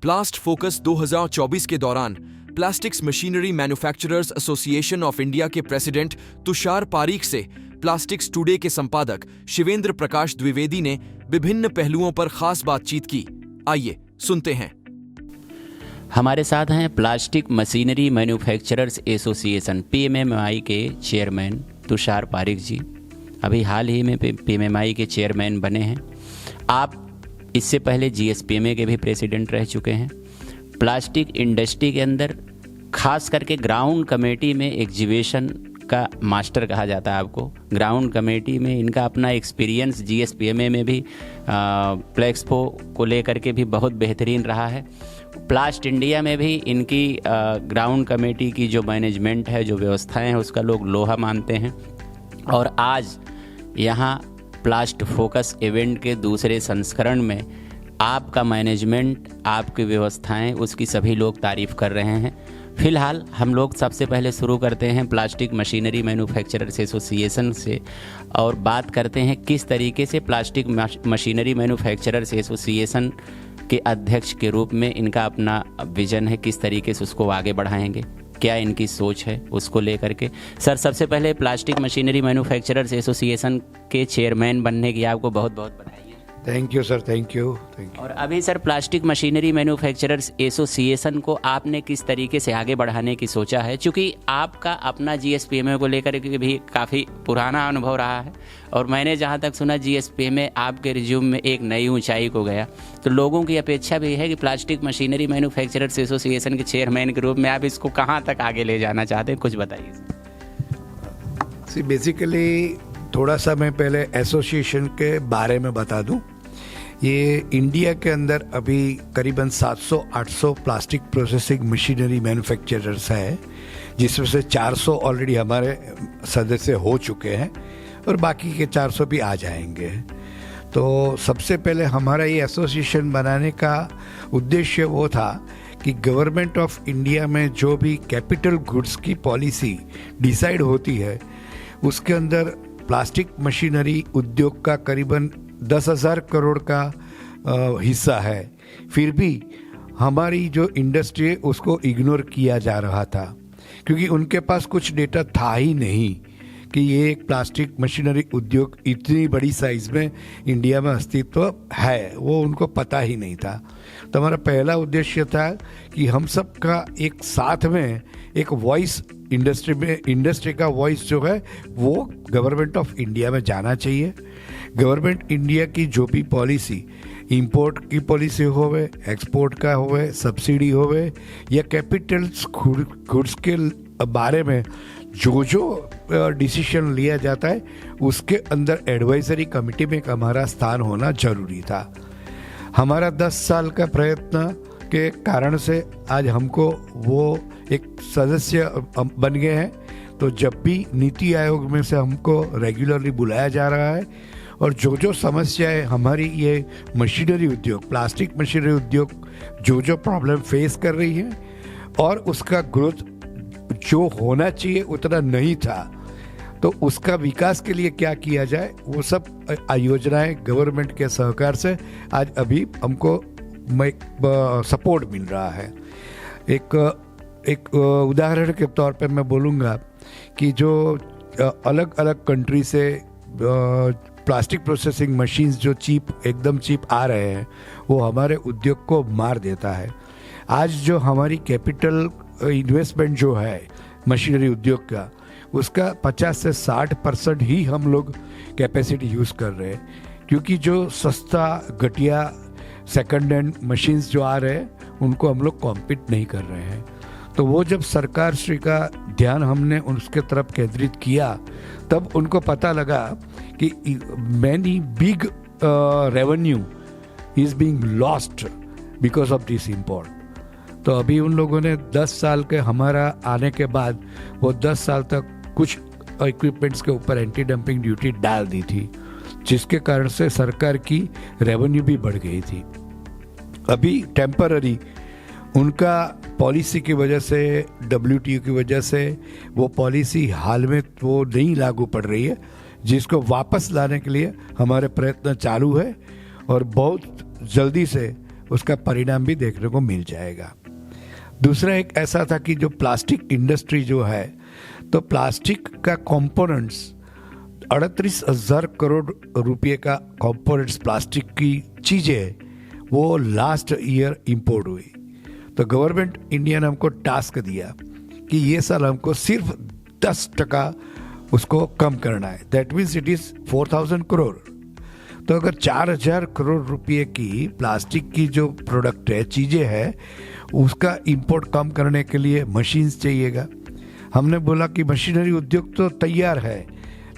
Blast focus 2024 के दौरान plastics machinery manufacturers association of India के प्रेसिडेंट तुषार पारीक से प्लास्टिक्स टुडे के संपादक शिवेंद्र प्रकाश द्विवेदी ने विभिन्न पहलुओं पर खास बातचीत की। आइए सुनते हैं। हमारे साथ हैं plastic machinery manufacturers association PMMI के चेयरमैन तुषार पारीक जी। अभी हाल ही में PMMI के चेयरमैन बने हैं। आप इससे पहले GSPMA के भी प्रेसिडेंट रह चुके हैं। प्लास्टिक इंडस्ट्री के अंदर खास करके ग्राउंड कमेटी में एग्जीबिशन का मास्टर कहा जाता है आपको। ग्राउंड कमेटी में इनका अपना एक्सपीरियंस GSPMA में भी प्लेक्सपो को लेकर के भी बहुत बेहतरीन रहा है। प्लास्ट इंडिया में भी इनकी ग्राउंड कमेटी की जो मैनेजमेंट है, जो व्यवस्थाएं हैं, उसका लोग लोहा मानते हैं। और आज यहाँ प्लास्ट फोकस इवेंट के दूसरे संस्करण में आपका मैनेजमेंट, आपकी व्यवस्थाएं, उसकी सभी लोग तारीफ़ कर रहे हैं। फिलहाल हम लोग सबसे पहले शुरू करते हैं प्लास्टिक मशीनरी मैन्युफैक्चरर्स एसोसिएशन से और बात करते हैं किस तरीके से प्लास्टिक मशीनरी मैन्युफैक्चरर्स एसोसिएशन के अध्यक्ष के रूप में इनका अपना विजन है, किस तरीके से उसको आगे बढ़ाएंगे, क्या इनकी सोच है उसको लेकर के। सर, सबसे पहले प्लास्टिक मशीनरी मैन्युफैक्चरर्स एसोसिएशन के चेयरमैन बनने की आपको बहुत बहुत बधाई। Thank you sir, thank you. और अभी sir, plastic machinery manufacturers association को आपने किस तरीके से आगे बढ़ाने की सोचा है? क्योंकि आपका अपना GSPMA को लेकर के भी काफ़ी पुराना अनुभव रहा है और मैंने जहां तक सुना GSPMA आपके रिज्यूम में एक नई ऊंचाई को गया। तो लोगों की अपेक्षा भी है कि प्लास्टिक मशीनरी मैन्युफैक्चरर्स एसोसिएशन के चेयरमैन के रूप में आप इसको कहाँ तक आगे ले जाना चाहते हैं, कुछ बताइए। बेसिकली थोड़ा सा मैं पहले एसोसिएशन के बारे में बता दूं। ये इंडिया के अंदर अभी करीबन 700-800 प्लास्टिक प्रोसेसिंग मशीनरी मैन्युफैक्चरर्स है, जिसमें से 400 ऑलरेडी हमारे सदस्य हो चुके हैं और बाकी के 400 भी आ जाएंगे। तो सबसे पहले हमारा ये एसोसिएशन बनाने का उद्देश्य वो था कि गवर्नमेंट ऑफ इंडिया में जो भी कैपिटल गुड्स की पॉलिसी डिसाइड होती है, उसके अंदर प्लास्टिक मशीनरी उद्योग का करीबन 10,000 करोड़ का हिस्सा है। फिर भी हमारी जो इंडस्ट्री है उसको इग्नोर किया जा रहा था, क्योंकि उनके पास कुछ डेटा था ही नहीं कि ये एक प्लास्टिक मशीनरी उद्योग इतनी बड़ी साइज में इंडिया में अस्तित्व है, वो उनको पता ही नहीं था। तो हमारा पहला उद्देश्य था कि हम सब का एक साथ में एक वॉइस इंडस्ट्री का वॉइस जो है वो गवर्नमेंट ऑफ इंडिया में जाना चाहिए। गवर्नमेंट इंडिया की जो भी पॉलिसी, इंपोर्ट की पॉलिसी होवे, एक्सपोर्ट का होवे, सब्सिडी होवे या कैपिटल गुड्स के बारे में जो डिसीजन लिया जाता है, उसके अंदर एडवाइजरी कमेटी में हमारा स्थान होना जरूरी था। हमारा 10 साल का प्रयत्न के कारण से आज हमको वो एक सदस्य बन गए हैं। तो जब भी नीति आयोग में से हमको रेगुलरली बुलाया जा रहा है और जो समस्याएं हमारी ये मशीनरी उद्योग, प्लास्टिक मशीनरी उद्योग जो प्रॉब्लम फेस कर रही है और उसका ग्रोथ जो होना चाहिए उतना नहीं था, तो उसका विकास के लिए क्या किया जाए, वो सब योजनाएं गवर्नमेंट के सहकार से आज अभी हमको सपोर्ट मिल रहा है। एक उदाहरण के तौर पे मैं बोलूँगा कि जो अलग अलग कंट्री से प्लास्टिक प्रोसेसिंग मशीन्स जो एकदम चीप आ रहे हैं, वो हमारे उद्योग को मार देता है। आज जो हमारी कैपिटल इन्वेस्टमेंट जो है मशीनरी उद्योग का, उसका 50 से 60% ही हम लोग कैपेसिटी यूज़ कर रहे हैं, क्योंकि जो सस्ता घटिया सेकंड हैंड मशीन्स जो आ रहे हैं उनको हम लोग कॉम्पीट नहीं कर रहे हैं। तो वो जब सरकार श्री का ध्यान हमने उसके तरफ केंद्रित किया, तब उनको पता लगा कि many big revenue is being lost because of this import. तो अभी उन लोगों ने 10 साल के हमारा आने के बाद वो 10 साल तक कुछ इक्विपमेंट्स के ऊपर एंटी डंपिंग ड्यूटी डाल दी थी, जिसके कारण से सरकार की रेवेन्यू भी बढ़ गई थी। अभी टेम्पररी उनका पॉलिसी की वजह से, WTO की वजह से वो पॉलिसी हाल में वो नहीं लागू पड़ रही है, जिसको वापस लाने के लिए हमारे प्रयत्न चालू है और बहुत जल्दी से उसका परिणाम भी देखने को मिल जाएगा। दूसरा एक ऐसा था कि जो प्लास्टिक इंडस्ट्री जो है, तो प्लास्टिक का कंपोनेंट्स 38,000 करोड़ रुपए का कंपोनेंट्स प्लास्टिक की चीज़ें वो लास्ट ईयर इंपोर्ट हुई। तो गवर्नमेंट इंडिया ने हमको टास्क दिया कि ये साल हमको सिर्फ 10% उसको कम करना है। That means it is 4,000 crore. तो अगर 4,000 करोड़ रुपए की प्लास्टिक की जो प्रोडक्ट है, चीज़ें हैं, उसका इंपोर्ट कम करने के लिए मशीन्स चाहिएगा। हमने बोला कि मशीनरी उद्योग तो तैयार है,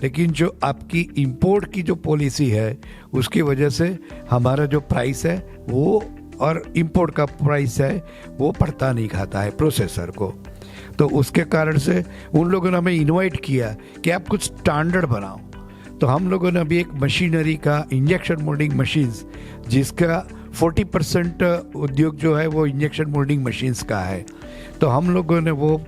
लेकिन जो आपकी इंपोर्ट की जो पॉलिसी है उसकी वजह से हमारा जो प्राइस है वो और इंपोर्ट का प्राइस है वो पड़ता नहीं खाता है प्रोसेसर को। तो उसके कारण से उन लोगों ने हमें इनवाइट किया कि आप कुछ स्टैंडर्ड बनाओ। तो हम लोगों ने अभी एक मशीनरी का इंजेक्शन मोल्डिंग मशीन्स, जिसका 40% उद्योग जो है वो इंजेक्शन मोल्डिंग मशीन्स का है, तो हम लोगों ने वो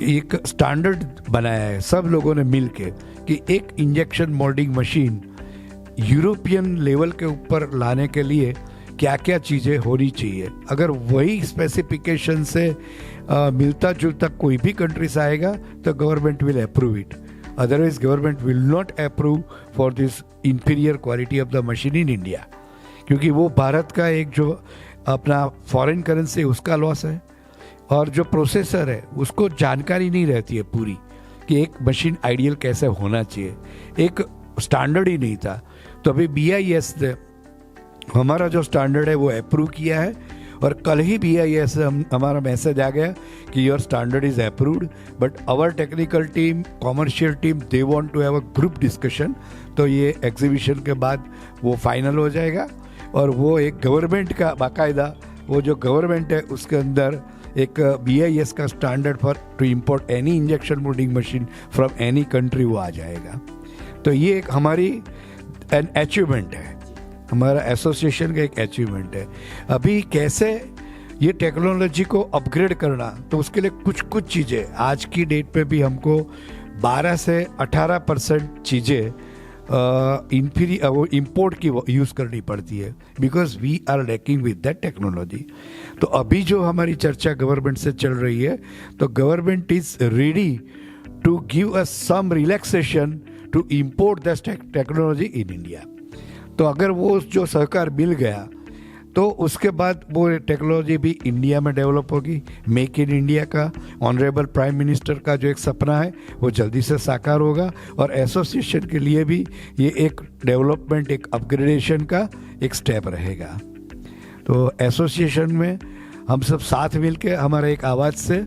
एक स्टैंडर्ड बनाया है सब लोगों ने मिल के कि एक injection moulding machine European level के ऊपर लाने के लिए क्या क्या चीज़ें होनी चाहिए। अगर वही स्पेसिफिकेशन से मिलता जुलता कोई भी कंट्रीज आएगा तो government will approve it, otherwise government will not approve for this inferior quality of the machine in India, क्योंकि वो भारत का एक जो अपना फॉरेन करेंसी उसका लॉस है, और जो प्रोसेसर है उसको जानकारी नहीं रहती है पूरी कि एक मशीन आइडियल कैसे होना चाहिए, एक स्टैंडर्ड ही नहीं था। तो अभी BIS ने हमारा जो स्टैंडर्ड है वो अप्रूव किया है, और कल ही BIS से हमारा मैसेज आ गया कि your standard is approved, but our technical team, commercial team, they want to have a group discussion. तो ये एग्जीबिशन के बाद वो फाइनल हो जाएगा, और वो एक गवर्नमेंट का बाकायदा, वो जो गवर्नमेंट है उसके अंदर एक BIS का standard for to import any injection moulding machine from any country वो आ जाएगा। तो ये एक हमारी एन अचीवमेंट है, हमारा एसोसिएशन का एक अचीवमेंट है। अभी कैसे ये टेक्नोलॉजी को अपग्रेड करना, तो उसके लिए कुछ कुछ चीज़ें आज की डेट पे भी हमको 12 से 18% चीज़ें वो इम्पोर्ट की यूज़ करनी पड़ती है, because we are lacking with that technology. तो अभी जो हमारी चर्चा गवर्नमेंट से चल रही है, तो government is ready to give us some relaxation to import that technology in India. तो अगर वो जो सहकार मिल गया तो उसके बाद वो टेक्नोलॉजी भी इंडिया में डेवलप होगी। मेक इन इंडिया का ऑनरेबल प्राइम मिनिस्टर का जो एक सपना है वो जल्दी से साकार होगा, और एसोसिएशन के लिए भी ये एक डेवलपमेंट, एक अपग्रेडेशन का एक स्टेप रहेगा। तो एसोसिएशन में हम सब साथ मिलके हमारा एक आवाज़ से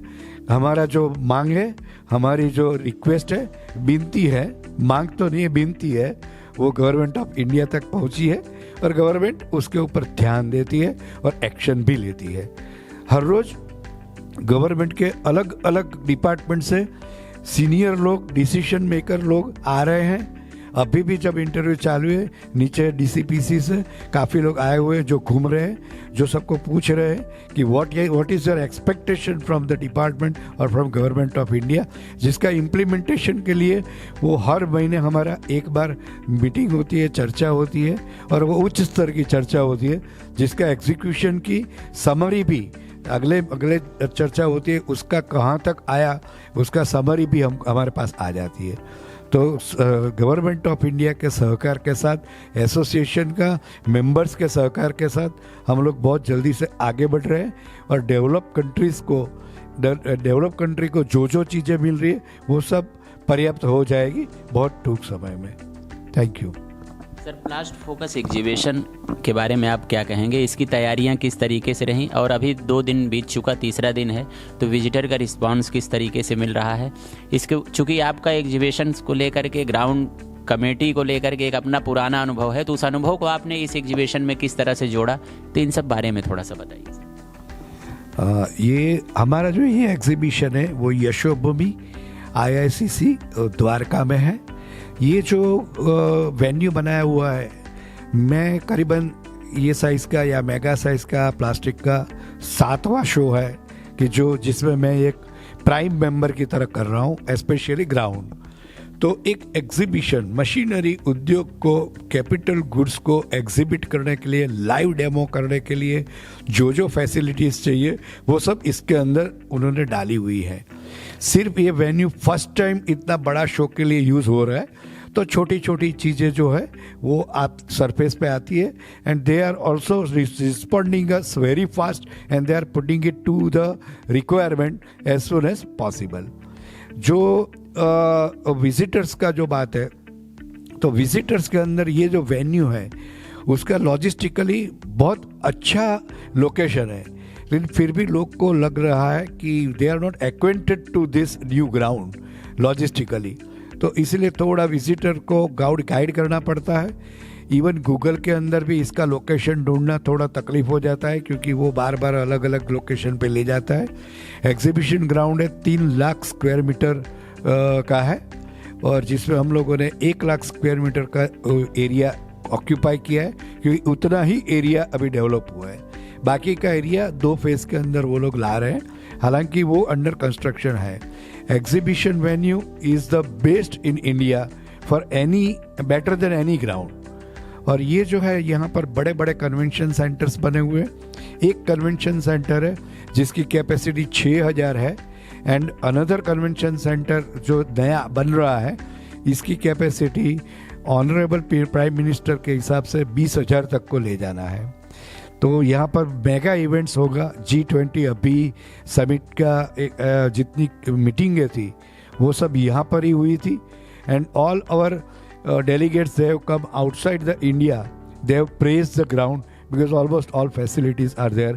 हमारा जो मांग है, हमारी जो रिक्वेस्ट है, विनती है, मांग तो नहीं है विनती है, वो गवर्नमेंट ऑफ इंडिया तक पहुंची है, और गवर्नमेंट उसके ऊपर ध्यान देती है और एक्शन भी लेती है। हर रोज गवर्नमेंट के अलग अलग डिपार्टमेंट से सीनियर लोग, डिसीजन मेकर लोग आ रहे हैं। अभी भी जब इंटरव्यू चालू है, नीचे DCPC से काफ़ी लोग आए हुए हैं जो घूम रहे हैं, जो सबको पूछ रहे हैं कि what is your expectation from the department और फ्रॉम गवर्नमेंट ऑफ इंडिया, जिसका इम्प्लीमेंटेशन के लिए वो हर महीने हमारा एक बार मीटिंग होती है, चर्चा होती है, और वो उच्च स्तर की चर्चा होती है, जिसका एग्जीक्यूशन की समरी भी अगले चर्चा होती है, उसका कहाँ तक आया उसका समरी भी हमारे पास आ जाती है। तो गवर्नमेंट ऑफ इंडिया के सहकार के साथ, एसोसिएशन का मेंबर्स के सहकार के साथ हम लोग बहुत जल्दी से आगे बढ़ रहे हैं, और डेवलप कंट्री को जो जो चीज़ें मिल रही है वो सब पर्याप्त हो जाएगी बहुत टूक समय में। Thank you sir. प्लास्ट focus exhibition के बारे में आप क्या कहेंगे? इसकी तैयारियां किस तरीके से रहीं, और अभी 2 दिन बीत चुका, तीसरा दिन है, तो विजिटर का रिस्पांस किस तरीके से मिल रहा है? इसके चूँकि आपका एग्जीबिशन को लेकर के, ग्राउंड कमेटी को लेकर के एक अपना पुराना अनुभव है, तो उस अनुभव को आपने इस एग्जीबिशन में किस तरह से जोड़ा, तो इन सब बारे में थोड़ा सा बताइए। ये हमारा जो ये एग्जीबिशन है वो यशोभूमि IICC द्वारका में है। ये जो वेन्यू बनाया हुआ है, मैं करीबन ये साइज़ का या मेगा साइज़ का प्लास्टिक का 7वां शो है कि जिसमें मैं एक प्राइम मेंबर की तरह कर रहा हूँ, स्पेशली ग्राउंड। तो एक एग्जीबिशन मशीनरी उद्योग को, कैपिटल गुड्स को एग्जिबिट करने के लिए, लाइव डेमो करने के लिए जो जो फैसिलिटीज चाहिए वो सब इसके अंदर उन्होंने डाली हुई है। सिर्फ ये वेन्यू फर्स्ट टाइम इतना बड़ा शो के लिए यूज हो रहा है, तो छोटी छोटी चीज़ें जो है वो आप सरफेस पे आती है, and they are also responding us very fast and they are putting it to the requirement as soon as possible. जो विजिटर्स का जो बात है, तो विजिटर्स के अंदर ये जो वेन्यू है उसका लॉजिस्टिकली बहुत अच्छा लोकेशन है, लेकिन फिर भी लोग को लग रहा है कि they are not acquainted to this new ground logistically, तो इसलिए थोड़ा विजिटर को गाइड करना पड़ता है। इवन गूगल के अंदर भी इसका लोकेशन ढूंढना थोड़ा तकलीफ हो जाता है, क्योंकि वो बार बार अलग अलग लोकेशन पे ले जाता है। एग्जीबिशन ग्राउंड है 3 लाख स्क्वायर मीटर का है, और जिसमें हम लोगों ने 1 लाख स्क्वायर मीटर का एरिया ऑक्यूपाई किया है, क्योंकि उतना ही एरिया अभी डेवलप हुआ है। बाकी का एरिया 2 फेज के अंदर वो लोग ला रहे हैं, हालांकि वो अंडर कंस्ट्रक्शन है। Exhibition venue is the best in India for any, better than any ground. और ये जो है यहाँ पर बड़े बड़े कन्वेंशन सेंटर्स बने हुए हैं। एक कन्वेंशन सेंटर है जिसकी कैपेसिटी 6000 है, एंड अनदर कन्वेंशन सेंटर जो नया बन रहा है इसकी कैपेसिटी ऑनरेबल प्राइम मिनिस्टर के हिसाब से 20,000 तक को ले जाना है। तो यहाँ पर मेगा इवेंट्स होगा। G20 अभी समिट का जितनी मीटिंगें थी वो सब यहाँ पर ही हुई थी, and all our delegates, they have come outside the India, they have praised the ground because almost all facilities are there.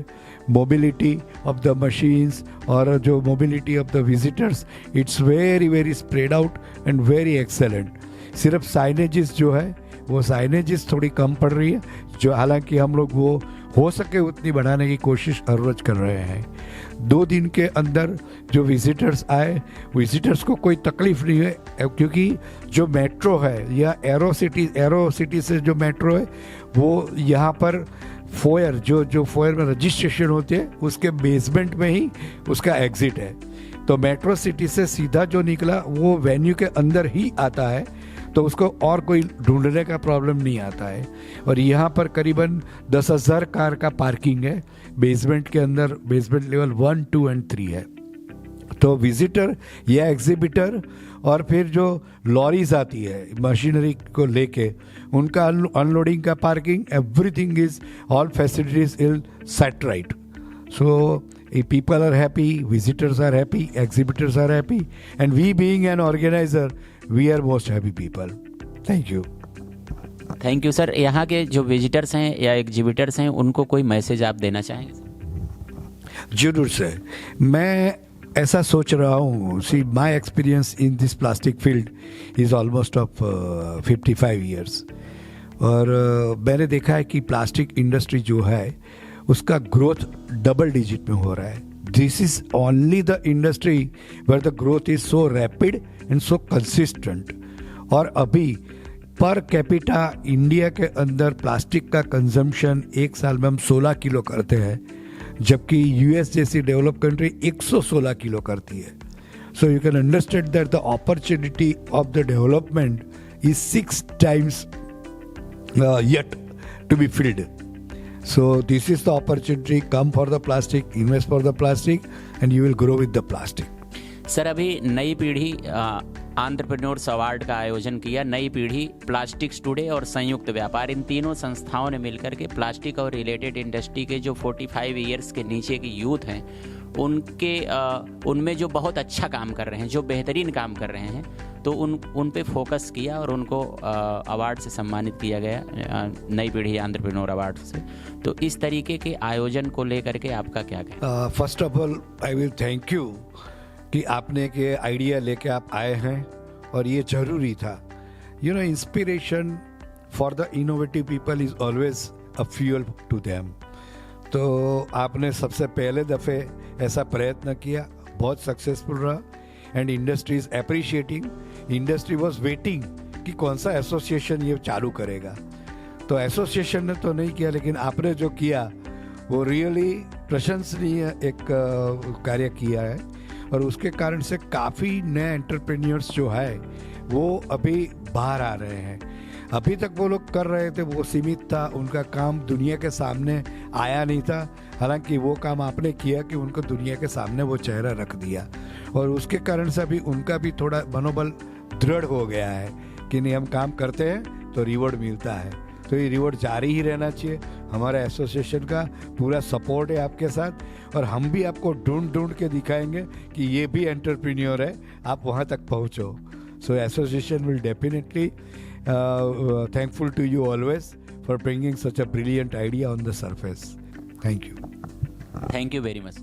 Mobility of the machines or जो mobility of the visitors, it's very very spread out and very excellent. सिर्फ signages जो है वो signages थोड़ी कम पड़ रही है, जो हालांकि हम लोग वो हो सके उतनी बढ़ाने की कोशिश हर रोज कर रहे हैं। 2 दिन के अंदर जो विजिटर्स आए, विजिटर्स को कोई तकलीफ नहीं है, क्योंकि जो मेट्रो है या एरो सिटी से जो मेट्रो है वो यहाँ पर फोयर जो फोयर में रजिस्ट्रेशन होते हैं उसके बेसमेंट में ही उसका एग्जिट है। तो मेट्रो सिटी से सीधा जो निकला वो वेन्यू के अंदर ही आता है, तो उसको और कोई ढूंढने का प्रॉब्लम नहीं आता है। और यहाँ पर करीबन 10,000 कार का पार्किंग है बेसमेंट के अंदर, बेसमेंट लेवल 1, 2 एंड 3 है। तो विजिटर या एग्जिबिटर और फिर जो लॉरीज आती है मशीनरी को लेके, उनका अनलोडिंग का parking, everything is all facilities is set right. So people are happy, visitors are happy, exhibitors are happy, and we being an organizer, we are most happy people. Thank you. Thank you sir. यहाँ के जो visitors हैं या exhibitors हैं उनको कोई message आप देना चाहेंगे? जरूर सर, मैं ऐसा सोच रहा हूँ, see my experience in this plastic field is almost of 55 years, और मैंने देखा है कि प्लास्टिक इंडस्ट्री जो है उसका ग्रोथ डबल डिजिट में हो रहा है। This is only the industry where the growth is so rapid and so consistent. और अभी पर कैपिटा इंडिया के अंदर प्लास्टिक का कंजम्पशन एक साल में हम 16 किलो करते हैं, जबकि यूएस जैसी डेवलप कंट्री 116 किलो करती है। So you can understand that the opportunity of the development is 6 times yet to be filled. So this is the opportunity. Come for the plastic, invest for the plastic, and you will grow with the plastic. Sir, अभी नई पीढ़ी entrepreneurs award का आयोजन किया। नई पीढ़ी, plastics today और संयुक्त व्यापार, इन तीनों संस्थाओं ने मिलकर के प्लास्टिक और रिलेटेड इंडस्ट्री के जो 45 ईयर्स के नीचे के यूथ हैं उनमें जो बहुत अच्छा काम कर रहे हैं, जो बेहतरीन काम कर रहे हैं, तो उन पे फोकस किया और उनको अवार्ड से सम्मानित किया गया, नई पीढ़ी एंटरप्रेन्योर अवार्ड से। तो इस तरीके के आयोजन को लेकर के आपका क्या कहना? First of all I will thank you कि आपने के आइडिया लेके आप आए हैं, और ये जरूरी था। You know, inspiration for the innovative people is always a fuel to them. तो आपने सबसे पहले दफ़े ऐसा प्रयत्न किया, बहुत सक्सेसफुल रहा, and industry is appreciating. Industry was waiting कि कौन सा एसोसिएशन ये चालू करेगा। तो एसोसिएशन ने तो नहीं किया, लेकिन आपने जो किया वो रियली प्रशंसनीय एक कार्य किया है। और उसके कारण से काफ़ी नए एंटरप्रेन्योर्स जो है वो अभी बाहर आ रहे हैं। अभी तक वो लोग कर रहे थे, वो सीमित था, उनका काम दुनिया के सामने आया नहीं था। हालांकि वो काम आपने किया कि उनको दुनिया के सामने वो चेहरा रख दिया, और उसके कारण से अभी उनका भी थोड़ा मनोबल दृढ़ हो गया है कि नहीं, हम काम करते हैं तो रिवॉर्ड मिलता है। तो ये रिवॉर्ड जारी ही रहना चाहिए। हमारा एसोसिएशन का पूरा सपोर्ट है आपके साथ, और हम भी आपको ढूंढ ढूंढ के दिखाएंगे कि ये भी एंटरप्रेन्योर है, आप वहाँ तक पहुँचो। So association will definitely thankful to you always for bringing such a brilliant idea on the surface. Thank you. Thank you very much.